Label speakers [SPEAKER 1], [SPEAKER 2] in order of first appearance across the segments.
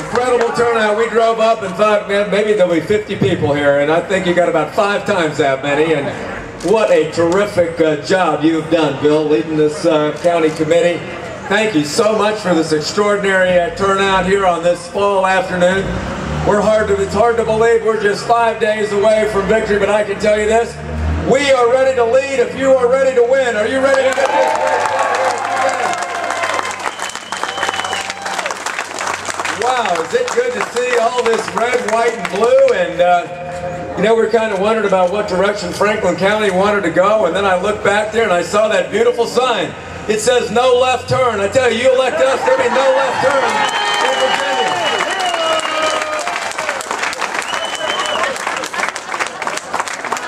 [SPEAKER 1] incredible turnout. We drove up and thought, man, maybe there'll be 50 people here, and I think you got about 5 times that many. And what a terrific job you've done, Bill, leading this county committee. Thank you so much for this extraordinary turnout here on this fall afternoon. It's hard to believe we're just 5 days away from victory, but I can tell you this, we are ready to lead if you are ready to win. Are you ready to get this great? Wow, is it good to see all this red, white, and blue? And you know, we're kind of wondering about what direction Franklin County wanted to go, and then I looked back there and I saw that beautiful sign. It says no left turn. I tell you, you elect us, there'll be no left turn in Virginia.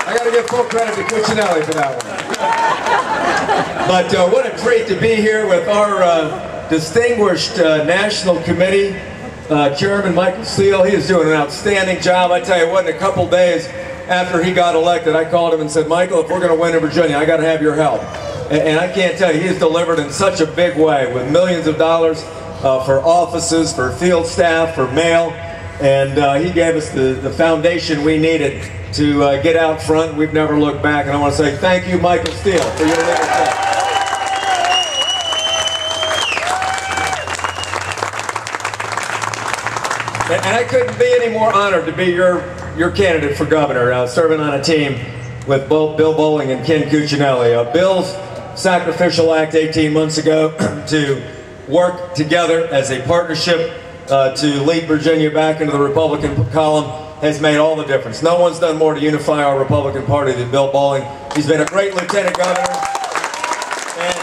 [SPEAKER 1] I got to give full credit to Cuccinelli for that one. But what a treat to be here with our distinguished National Committee Chairman Michael Steele. He is doing an outstanding job. I tell you what, in a couple days after he got elected, I called him and said, Michael, if we're going to win in Virginia, I got to have your help. And I can't tell you, he has delivered in such a big way with millions of dollars for offices, for field staff, for mail. And he gave us the foundation we needed to get out front. We've never looked back. And I want to say thank you, Michael Steele, for your leadership. And I couldn't be any more honored to be your candidate for governor, serving on a team with both Bill Bolling and Ken Cuccinelli. Bill's sacrificial act 18 months ago to work together as a partnership to lead Virginia back into the Republican column has made all the difference. No one's done more to unify our Republican Party than Bill Bolling. He's been a great lieutenant governor. And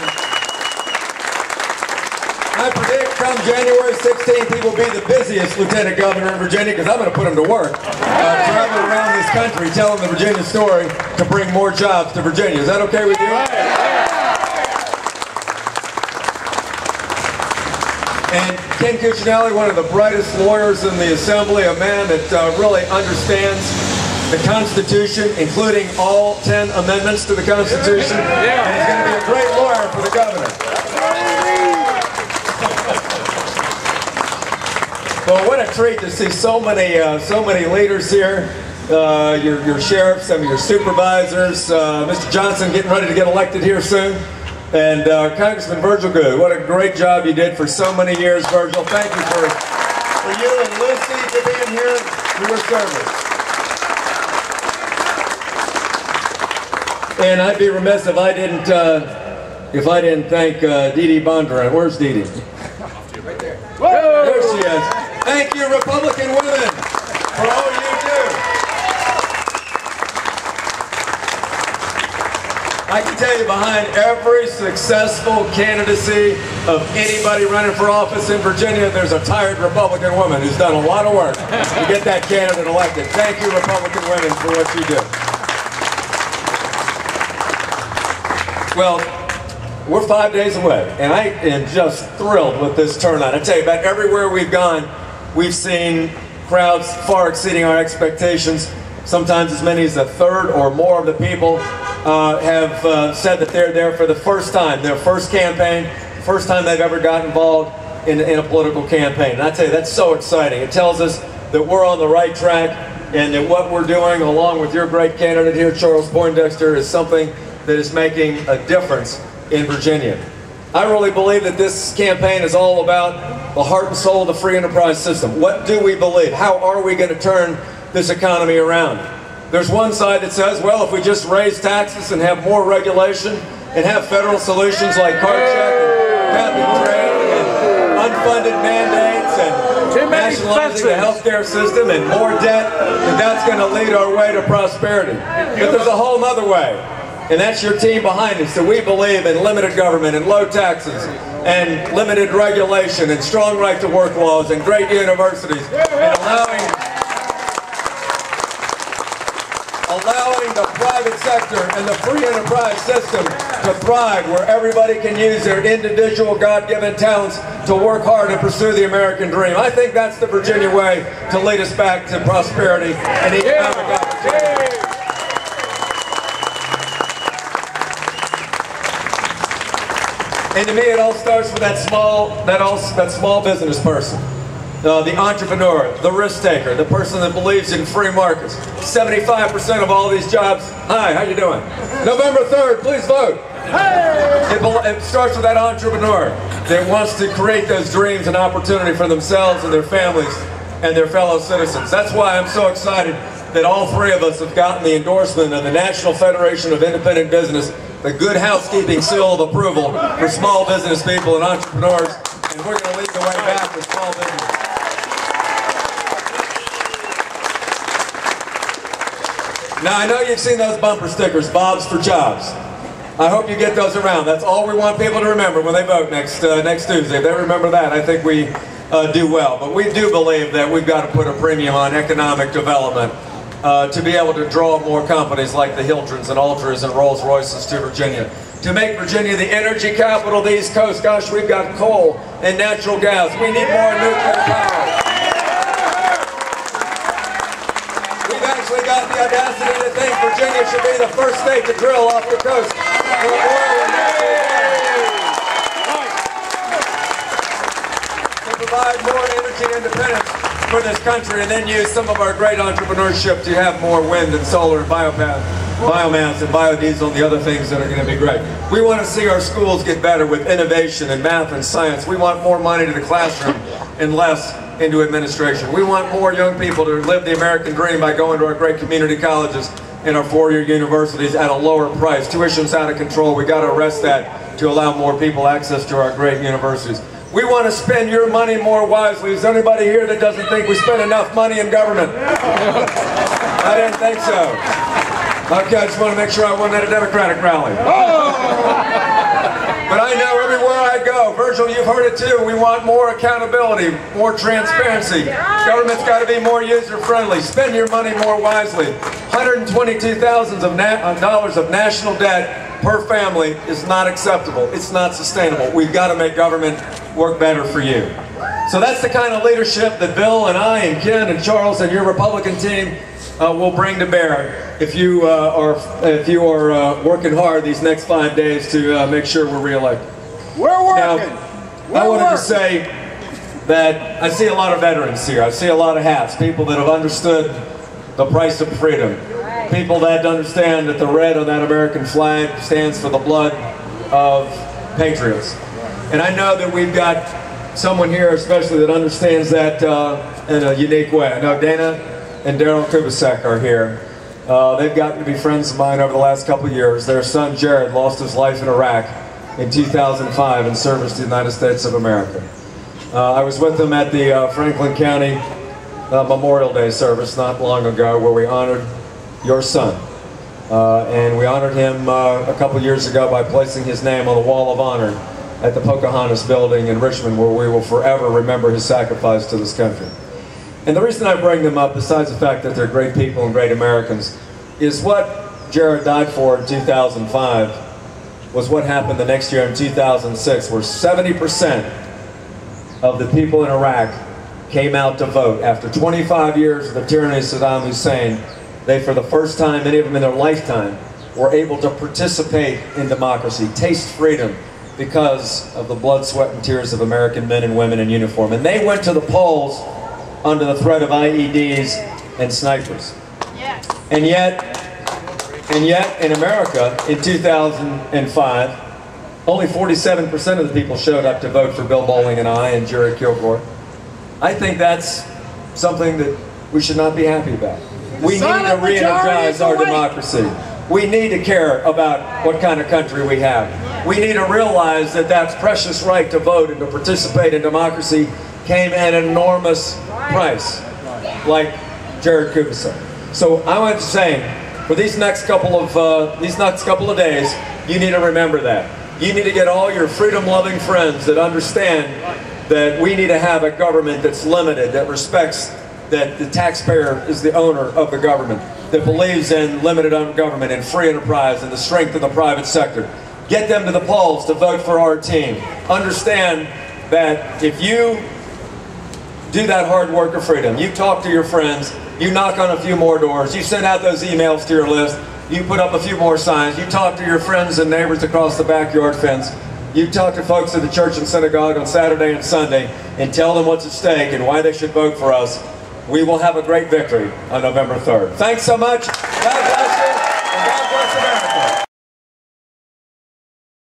[SPEAKER 1] I predict come January 16th, he will be the busiest lieutenant governor in Virginia because I'm going to put him to work. Travel around this country telling the Virginia story to bring more jobs to Virginia. Is that okay with you? And Ken Cuccinelli, one of the brightest lawyers in the Assembly, a man that really understands the Constitution, including all 10 amendments to the Constitution. And he's going to be a great lawyer for the governor. Well, what a treat to see so many leaders here. Your sheriffs, some of your supervisors, Mr. Johnson getting ready to get elected here soon. And Congressman Virgil Good, what a great job you did for so many years, Virgil. Thank you for you and Lucy for being here for your service. And I'd be remiss if I didn't thank Dee Dee Bondurant. Where's Dee Dee? Right there. Whoa. There she is. Thank you, Republican women, for all you do. I can tell you, behind every successful candidacy of anybody running for office in Virginia, there's a tired Republican woman who's done a lot of work to get that candidate elected. Thank you, Republican women, for what you do. Well, we're 5 days away, and I am just thrilled with this turnout. I tell you, about everywhere we've gone, we've seen crowds far exceeding our expectations. Sometimes as many as a third or more of the people have said that they're there for the first time, their first campaign, first time they've ever got involved in a political campaign. And I tell you, that's so exciting. It tells us that we're on the right track and that what we're doing, along with your great candidate here, Charles Poindexter, is something that is making a difference in Virginia. I really believe that this campaign is all about the heart and soul of the free enterprise system. What do we believe? How are we going to turn this economy around? There's one side that says, well, if we just raise taxes and have more regulation and have federal solutions like card check and cap and trade and unfunded mandates and nationalizing the healthcare system and more debt, that's going to lead our way to prosperity. But there's a whole other way. And that's your team behind us. So we believe in limited government and low taxes and limited regulation and strong right to work laws and great universities and allowing the private sector and the free enterprise system to thrive, where everybody can use their individual God-given talents to work hard and pursue the American dream. I think that's the Virginia way to lead us back to prosperity and economic opportunity. And to me, it all starts with that small business person. the entrepreneur, the risk taker, the person that believes in free markets. 75% of all these jobs. Hi, how you doing? November 3rd, please vote. Hey! It starts with that entrepreneur that wants to create those dreams and opportunity for themselves and their families and their fellow citizens. That's why I'm so excited that all three of us have gotten the endorsement of the National Federation of Independent Business, the Good Housekeeping seal of approval for small business people and entrepreneurs, and we're going to lead the way back with small business. Now, I know you've seen those bumper stickers, Bob's for Jobs. I hope you get those around. That's all we want people to remember when they vote next Tuesday. If they remember that, I think we do well. But we do believe that we've got to put a premium on economic development to be able to draw more companies like the Hiltons and Ultras and Rolls Royces to Virginia. To make Virginia the energy capital of the East Coast. Gosh, we've got coal and natural gas. We need more nuclear power. We've actually got the audacity to think Virginia should be the first state to drill off the coast for oil and natural gas. To provide more energy independence for this country, and then use some of our great entrepreneurship to have more wind and solar and biomass and biodiesel and the other things that are going to be great. We want to see our schools get better with innovation in math and science. We want more money to the classroom and less into administration. We want more young people to live the American dream by going to our great community colleges and our four-year universities at a lower price. Tuition's out of control. We got to arrest that to allow more people access to our great universities. We want to spend your money more wisely. Is there anybody here that doesn't think we spend enough money in government? I didn't think so. Okay, I just want to make sure I wasn't at a Democratic rally. But I know everywhere I go, Virgil, you've heard it too, we want more accountability, more transparency. Government's got to be more user-friendly. Spend your money more wisely. $122,000 of national debt per family is not acceptable. It's not sustainable. We've got to make government work better for you. So that's the kind of leadership that Bill and I and Ken and Charles and your Republican team will bring to bear if you are working hard these next 5 days to make sure we're reelected.
[SPEAKER 2] We're working.
[SPEAKER 1] Now, I wanted to say that I see a lot of veterans here. I see a lot of hats, people that have understood the price of freedom, people that understand that the red on that American flag stands for the blood of patriots. And I know that we've got someone here especially that understands that in a unique way. I know Dana and Daryl Kubasek are here. They've gotten to be friends of mine over the last couple of years. Their son Jared lost his life in Iraq in 2005 in service to the United States of America. I was with them at the Franklin County Memorial Day service not long ago where we honored your son. And we honored him a couple years ago by placing his name on the Wall of Honor at the Pocahontas building in Richmond, where we will forever remember his sacrifice to this country. And the reason I bring them up, besides the fact that they're great people and great Americans, is what Jared died for in 2005 was what happened the next year in 2006, where 70% of the people in Iraq came out to vote. After 25 years of the tyranny of Saddam Hussein, they, for the first time, many of them in their lifetime, were able to participate in democracy, taste freedom, because of the blood, sweat, and tears of American men and women in uniform. And they went to the polls under the threat of IEDs and snipers. Yes. And yet in America, in 2005, only 47% of the people showed up to vote for Bill Bolling and I and Jerry Kilgore. I think that's something that we should not be happy about. We need to re-energize our democracy. We need to care about what kind of country we have. We need to realize that that precious right to vote and to participate in democracy came at an enormous price, like Jared Kubasek. So I want to say, for these next couple of days, you need to remember that. You need to get all your freedom-loving friends that understand that we need to have a government that's limited, that respects that the taxpayer is the owner of the government, that believes in limited government and free enterprise and the strength of the private sector. Get them to the polls to vote for our team. Understand that if you do that hard work of freedom, you talk to your friends, you knock on a few more doors, you send out those emails to your list, you put up a few more signs, you talk to your friends and neighbors across the backyard fence, you talk to folks at the church and synagogue on Saturday and Sunday and tell them what's at stake and why they should vote for us. We will have a great victory on November 3rd. Thanks so much. God bless you, and God bless America.